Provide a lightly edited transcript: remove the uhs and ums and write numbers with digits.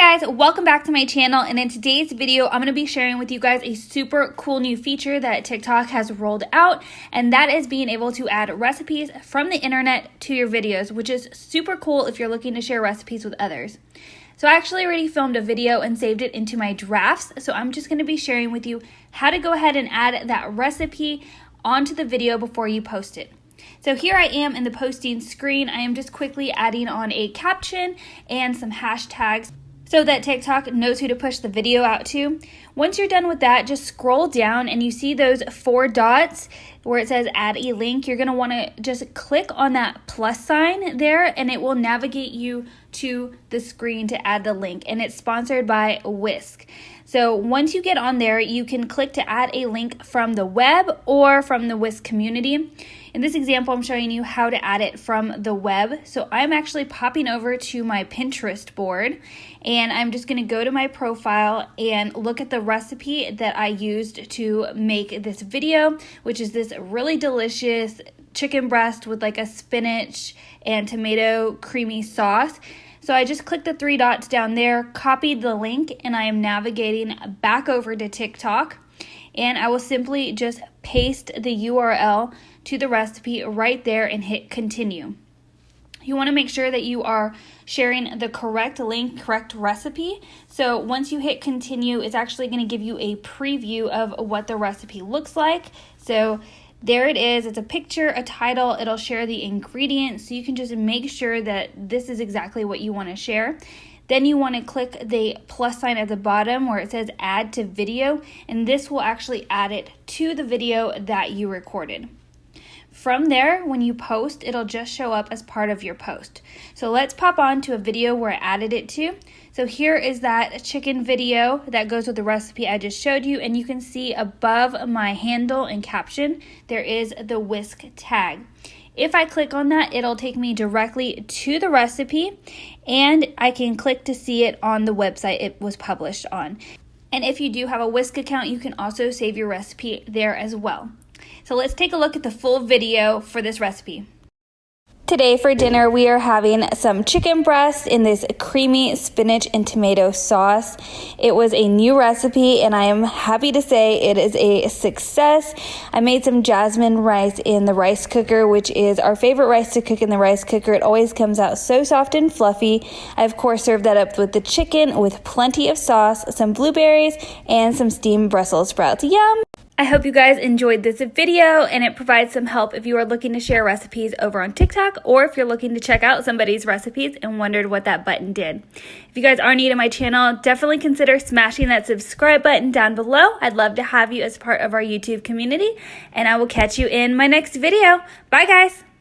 Hey guys, welcome back to my channel, and in today's video I'm going to be sharing with you guys a super cool new feature that TikTok has rolled out, and that is being able to add recipes from the internet to your videos, which is super cool if you're looking to share recipes with others. So I actually already filmed a video and saved it into my drafts, so I'm just going to be sharing with you how to go ahead and add that recipe onto the video before you post it. So here I am in the posting screen. I am just quickly adding on a caption and some hashtags so that TikTok knows who to push the video out to. Once you're done with that, just scroll down and you see those 4 dots where it says add a link. You're going to want to just click on that plus sign there and it will navigate you to the screen to add the link, and it's sponsored by Whisk. So once you get on there, you can click to add a link from the web or from the Whisk community. In this example, I'm showing you how to add it from the web. So I'm actually popping over to my Pinterest board, and I'm just going to go to my profile and look at the recipe that I used to make this video, which is this really delicious chicken breast with like a spinach and tomato creamy sauce. So I just clicked the 3 dots down there, copied the link, and I am navigating back over to TikTok. And I will simply just paste the URL to the recipe right there and hit continue. You want to make sure that you are sharing the correct link, correct recipe. So once you hit continue, it's actually going to give you a preview of what the recipe looks like. So there it is. It's a picture, a title. It'll share the ingredients, so you can just make sure that this is exactly what you want to share. Then you want to click the plus sign at the bottom where it says add to video, and this will actually add it to the video that you recorded. From there, when you post, it'll just show up as part of your post. So let's pop on to a video where I added it to. So here is that chicken video that goes with the recipe I just showed you, and you can see above my handle and caption, there is the Whisk tag. If I click on that, it'll take me directly to the recipe, and I can click to see it on the website it was published on. And if you do have a Whisk account, you can also save your recipe there as well. So let's take a look at the full video for this recipe. Today for dinner, we are having some chicken breast in this creamy spinach and tomato sauce. It was a new recipe, and I am happy to say it is a success. I made some jasmine rice in the rice cooker, which is our favorite rice to cook in the rice cooker. It always comes out so soft and fluffy. I, of course, served that up with the chicken with plenty of sauce, some blueberries, and some steamed Brussels sprouts. Yum! I hope you guys enjoyed this video, and it provides some help if you are looking to share recipes over on TikTok, or if you're looking to check out somebody's recipes and wondered what that button did. If you guys are new to my channel, definitely consider smashing that subscribe button down below. I'd love to have you as part of our YouTube community, and I will catch you in my next video. Bye guys!